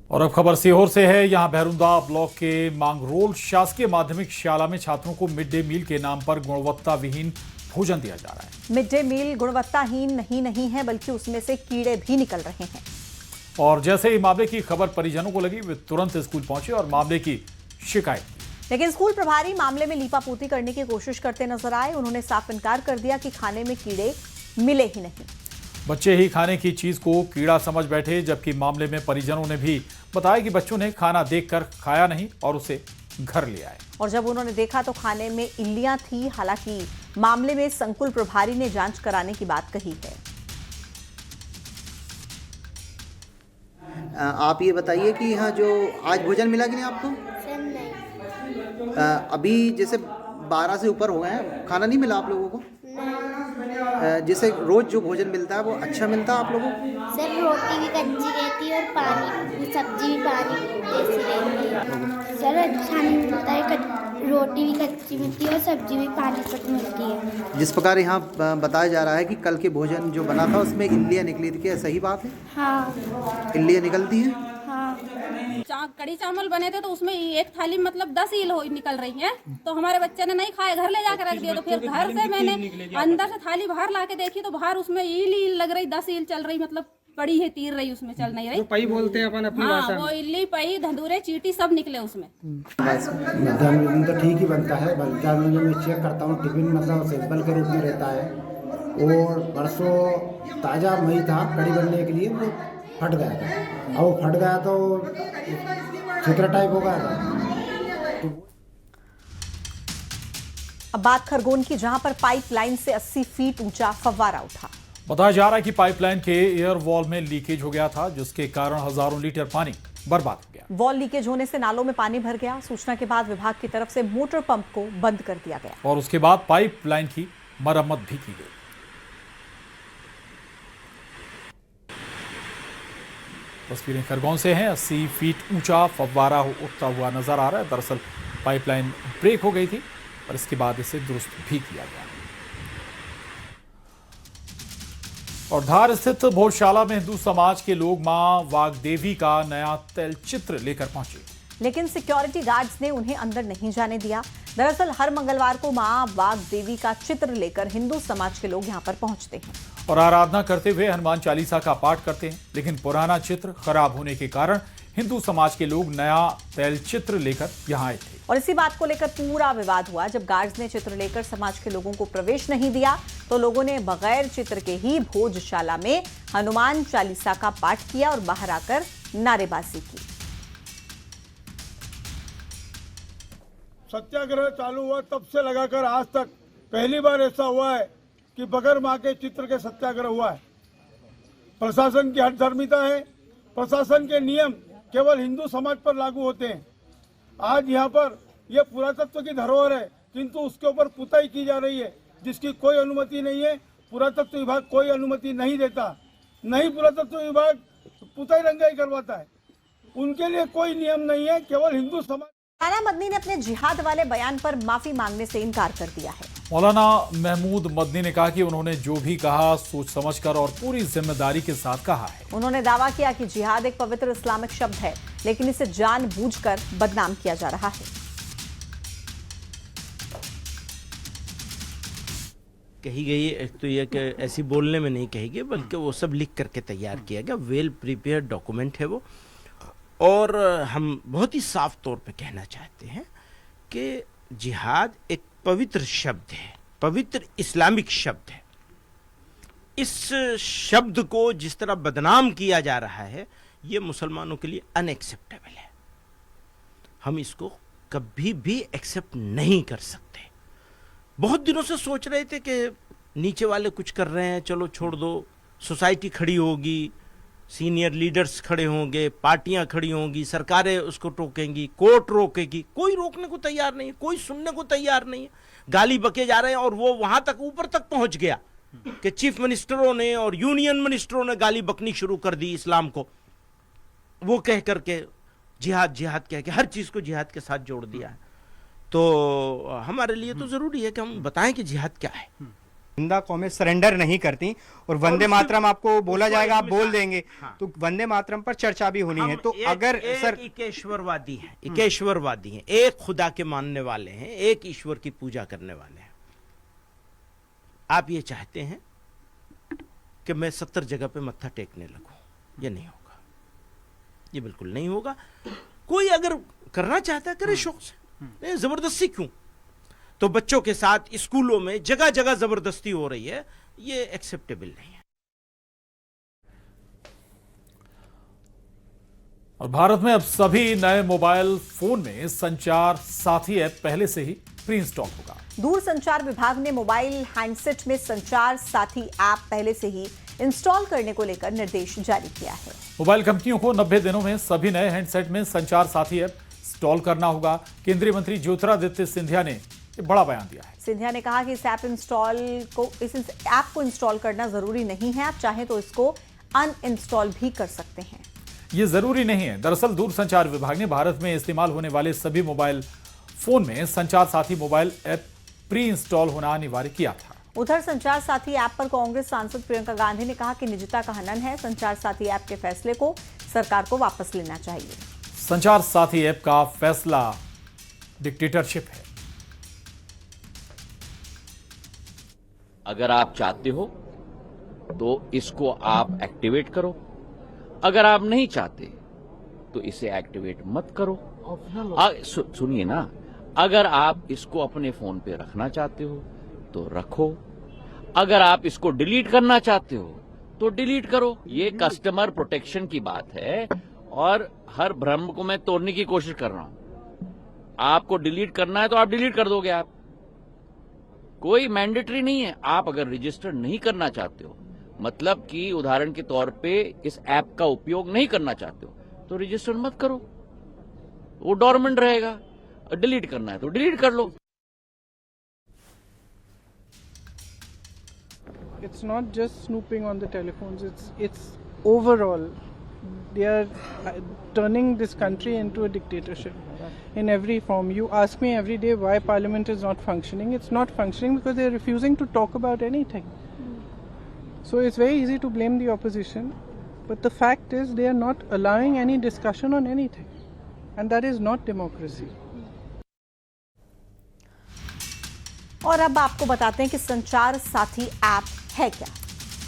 और अब खबर सीहोर से है। यहाँ भैरुंदा ब्लॉक के मांगरोल शासकीय माध्यमिक शाला में छात्रों को मिड डे मील के नाम पर गुणवत्ता विहीन भोजन दिया जा रहा है। मिड डे मील गुणवत्ताहीन नहीं है, बल्कि उसमें से कीड़े भी निकल रहे हैं। और जैसे ही मामले की खबर परिजनों को लगी, वे तुरंत स्कूल पहुंचे और मामले की शिकायत की। लेकिन स्कूल प्रभारी मामले में लीपापोती करने की कोशिश करते नजर आए। उन्होंने साफ इनकार कर दिया कि खाने में कीड़े मिले ही नहीं। बच्चे ही खाने की चीज को कीड़ा समझ बैठे, जबकि मामले में परिजनों ने भी बताया कि बच्चों ने खाना देखकर खाया नहीं और उसे घर ले आए। और जब उन्होंने देखा तो खाने में इल्लियां थी। हालांकि मामले में संकुल प्रभारी ने जांच कराने की बात कही है। आप ये बताइए कि यहाँ जो आज भोजन मिला कि नहीं आपको? सर नहीं। अभी जैसे 12 से ऊपर हो गए हैं, खाना नहीं मिला आप लोगों को? जैसे रोज जो भोजन मिलता है वो अच्छा मिलता है आप लोगों को? सर रोटी भी कच्ची रहती है और पानी सब्जी भी पानी जैसी रहती है। सर अच्छा नहीं मिलता है, रोटी भी कच्ची मिलती है और सब्जी भी पानी तक मिलती है। जिस प्रकार यहाँ बताया जा रहा है कि कल के भोजन जो बना था उसमें इल्लियाँ निकली थी, क्या सही बात है? हाँ। इल्लियाँ निकलती हैं? हाँ। कड़ी चावल बने थे तो उसमें एक थाली मतलब 10 ईल निकल रही हैं। तो हमारे बच्चे ने नहीं खाए, घर ले जाकर रख दिया। तो फिर घर से मैंने अंदर से थाली बाहर लाके देखी तो बाहर उसमें ईल लग रही, 10 ईल चल रही, मतलब पड़ी है, तीर रही, उसमें चल नहीं रही। पई बोलते हैं अपन अपनी भाषा में। वो इल्ली पई धंधुरे चींटी सब निकले उसमें। मध्याह्न भोजन तो ठीक ही बनता है। मध्याह्न भोजन में चेक करता हूँ, टिफिन मतलब सिंपल के रूप में रहता है और परसों ताज़ा मई था कड़ी बनने के लिए, वो फट गया था। और वो फट गया तो छितरा टाइप हो गया था। अब बात खरगोन की, जहां पर पाइपलाइन से 80 फीट ऊंचा फव्वारा उठा। बताया जा रहा है कि पाइपलाइन के एयर वॉल में लीकेज हो गया था, जिसके कारण हजारों लीटर पानी बर्बाद हो गया। वॉल लीकेज होने से नालों में पानी भर गया। सूचना के बाद विभाग की तरफ से मोटर पंप को बंद कर दिया गया और उसके बाद पाइपलाइन की मरम्मत भी की गई। तस्वीरें खरगोन से हैं। 80 फीट ऊंचा फव्वारा उठता हुआ नजर आ रहा है। दरअसल पाइपलाइन ब्रेक हो गई थी और इसके बाद इसे दुरुस्त भी किया गया। और धार स्थित भोजशाला में हिंदू समाज के लोग मां वाग्देवी का नया तैलचित्र लेकर पहुंचे, लेकिन सिक्योरिटी गार्ड्स ने उन्हें अंदर नहीं जाने दिया। दरअसल हर मंगलवार को मां वाग्देवी का चित्र लेकर हिंदू समाज के लोग यहां पर पहुंचते हैं और आराधना करते हुए हनुमान चालीसा का पाठ करते हैं। लेकिन पुराना चित्र खराब होने के कारण हिंदू समाज के लोग नया तैलचित्र लेकर यहां आए थे। और इसी बात को लेकर पूरा विवाद हुआ। जब गार्ड्स ने चित्र लेकर समाज के लोगों को प्रवेश नहीं दिया तो लोगों ने बगैर चित्र के ही भोजशाला में हनुमान चालीसा का पाठ किया और बाहर आकर नारेबाजी की। सत्याग्रह चालू हुआ तब से लगाकर आज तक पहली बार ऐसा हुआ है कि बगैर मां के चित्र के सत्याग्रह हुआ है। प्रशासन की हठधर्मिता है। प्रशासन के नियम केवल हिंदू समाज पर लागू होते हैं। आज यहाँ पर यह पुरातत्व की धरोहर है, किंतु उसके ऊपर पुताई की जा रही है, जिसकी कोई अनुमति नहीं है। पुरातत्व विभाग कोई अनुमति नहीं देता। नहीं पुरातत्व विभाग पुताई रंगाई करवाता है। उनके लिए कोई नियम नहीं है, केवल हिंदू समाज। मौलाना मदनी ने अपने जिहाद वाले बयान पर माफी मांगने से इनकार कर दिया है। मौलाना महमूद मदनी ने कहा कि उन्होंने जो भी कहा सोच समझकर और पूरी जिम्मेदारी के साथ कहा है। उन्होंने दावा किया कि जिहाद एक पवित्र इस्लामिक शब्द है, लेकिन इसे जानबूझकर बदनाम किया जा रहा है। कही गई एक तो यह कि ऐसी बोलने में नहीं कही गई, बल्कि वो सब लिख करके तैयार किया गया। वेल प्रिपेयर्ड डॉक्यूमेंट है वो। और हम बहुत ही साफ तौर पे कहना चाहते हैं कि जिहाद एक पवित्र शब्द है, पवित्र इस्लामिक शब्द है। इस शब्द को जिस तरह बदनाम किया जा रहा है, ये मुसलमानों के लिए अनएक्सेप्टेबल है। हम इसको कभी भी एक्सेप्ट नहीं कर सकते। बहुत दिनों से सोच रहे थे कि नीचे वाले कुछ कर रहे हैं, चलो छोड़ दो, सोसाइटी खड़ी होगी, सीनियर लीडर्स खड़े होंगे, पार्टियां खड़ी होंगी, सरकारें उसको टोकेंगी, कोर्ट रोकेगी। कोई रोकने को तैयार नहीं है, कोई सुनने को तैयार नहीं है। गाली बके जा रहे हैं और वो वहां तक ऊपर तक पहुंच गया कि चीफ मिनिस्टरों ने और यूनियन मिनिस्टरों ने गाली बकनी शुरू कर दी इस्लाम को। वो कह करके जिहाद जिहाद कह के हर चीज को जिहाद के साथ जोड़ दिया है। तो हमारे लिए तो जरूरी है कि हम बताएं कि जिहाद क्या है। हिंदा कौमें सरेंडर नहीं करती और वंदे मातरम आपको बोला जाएगा, आप बोल देंगे, तो वंदे मातरम पर चर्चा भी होनी है। तो अगर सर इकेश्वरवादी हैं, एक खुदा के मानने वाले हैं, एक ईश्वर की पूजा करने वाले हैं। आप ये चाहते हैं कि मैं 70 जगह पे मत्था टेकने लगूं, ये नहीं होगा, ये बिल्कुल नहीं होगा। कोई अगर करना चाहता है करे शौक से, जबरदस्ती क्यों? तो बच्चों के साथ स्कूलों में जगह जगह जबरदस्ती हो रही है, ये एक्सेप्टेबल नहीं है। और भारत में अब सभी नए मोबाइल फोन में संचार साथी ऐप पहले से ही प्री इंस्टॉल होगा। दूरसंचार विभाग ने मोबाइल हैंडसेट में संचार साथी ऐप पहले से ही इंस्टॉल करने को लेकर निर्देश जारी किया है। मोबाइल कंपनियों को 90 दिनों में सभी नए हैंडसेट में संचार साथी ऐप इंस्टॉल करना होगा। केंद्रीय मंत्री ज्योतिरादित्य सिंधिया ने बड़ा बयान दिया है। सिंधिया ने कहा कि इस ऐप को इंस्टॉल करना जरूरी नहीं है, आप चाहें तो इसको अनइंस्टॉल भी कर सकते हैं। ये जरूरी नहीं है। दरअसल दूरसंचार विभाग ने भारत में इस्तेमाल होने वाले सभी मोबाइल फोन में संचार साथी मोबाइल ऐप प्री इंस्टॉल होना अनिवार्य किया था। उधर संचार साथी ऐप पर कांग्रेस सांसद प्रियंका गांधी ने कहा कि निजता का हनन है, संचार साथी ऐप के फैसले को सरकार को वापस लेना चाहिए। संचार साथी ऐप का फैसला डिक्टेटरशिप है। अगर आप चाहते हो तो इसको आप एक्टिवेट करो, अगर आप नहीं चाहते तो इसे एक्टिवेट मत करो। सुनिए ना, अगर आप इसको अपने फोन पे रखना चाहते हो तो रखो, अगर आप इसको डिलीट करना चाहते हो तो डिलीट करो। ये कस्टमर प्रोटेक्शन की बात है और हर भ्रम को मैं तोड़ने की कोशिश कर रहा हूं। आपको डिलीट करना है तो आप डिलीट कर दोगे, आप कोई मैंडेटरी नहीं है। आप अगर रजिस्टर नहीं करना चाहते हो, मतलब कि उदाहरण के तौर पे इस ऐप का उपयोग नहीं करना चाहते हो, तो रजिस्टर मत करो, वो डोरमेंट रहेगा। डिलीट करना है तो डिलीट कर लो। It's not just snooping on the telephones, it's overall they are turning this country into a dictatorship in every form. You ask me every day why parliament is not functioning. It's not functioning because they are refusing to talk about anything. So it's very easy to blame the opposition, but the fact is they are not allowing any discussion on anything, and that is not democracy. और अब आपको बताते हैं कि संचार साथी app है क्या।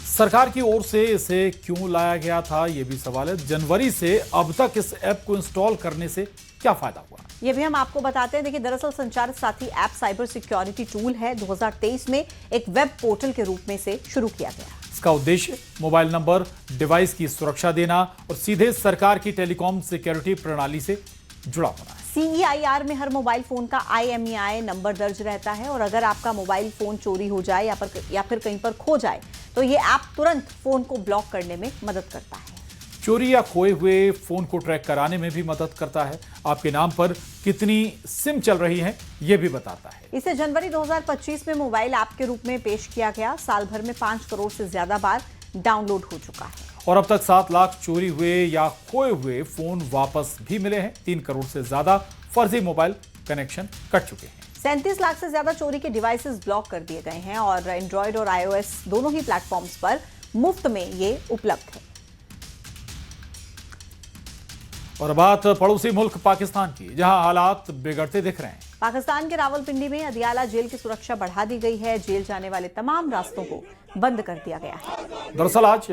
सरकार की ओर से इसे क्यों लाया गया था, यह भी सवाल है। जनवरी से अब तक इस ऐप को इंस्टॉल करने से क्या फायदा हुआ, ये भी हम आपको बताते हैं। देखिए, दरअसल संचार साथी ऐप साइबर सिक्योरिटी टूल है। 2023 में एक वेब पोर्टल के रूप में से शुरू किया गया। इसका उद्देश्य मोबाइल नंबर, डिवाइस की सुरक्षा देना और सीधे सरकार की टेलीकॉम सिक्योरिटी प्रणाली से जुड़ा होना है। CEIR में हर मोबाइल फोन का IMEI नंबर दर्ज रहता है और अगर आपका मोबाइल फोन चोरी हो जाए या फिर कहीं पर खो जाए तो ये ऐप तुरंत फोन को ब्लॉक करने में मदद करता है। चोरी या खोए हुए फोन को ट्रैक कराने में भी मदद करता है। आपके नाम पर कितनी सिम चल रही है ये भी बताता है। इसे जनवरी 2025 में मोबाइल ऐप के रूप में पेश किया गया। साल भर में 5 करोड़ से ज्यादा बार डाउनलोड हो चुका है और अब तक 7 लाख चोरी हुए या खोए हुए फोन वापस भी मिले हैं। 3 करोड़ से ज्यादा फर्जी मोबाइल कनेक्शन कट चुके हैं। 37 लाख से ज्यादा चोरी के डिवाइसेस ब्लॉक कर दिए गए हैं और एंड्रॉयड और iOS दोनों ही प्लेटफॉर्म्स पर मुफ्त में ये उपलब्ध है। और बात पड़ोसी मुल्क पाकिस्तान की, जहां हालात बिगड़ते दिख रहे हैं। पाकिस्तान के रावलपिंडी में अदियाला जेल की सुरक्षा बढ़ा दी गई है। जेल जाने वाले तमाम रास्तों को बंद कर दिया गया है। दरअसल आज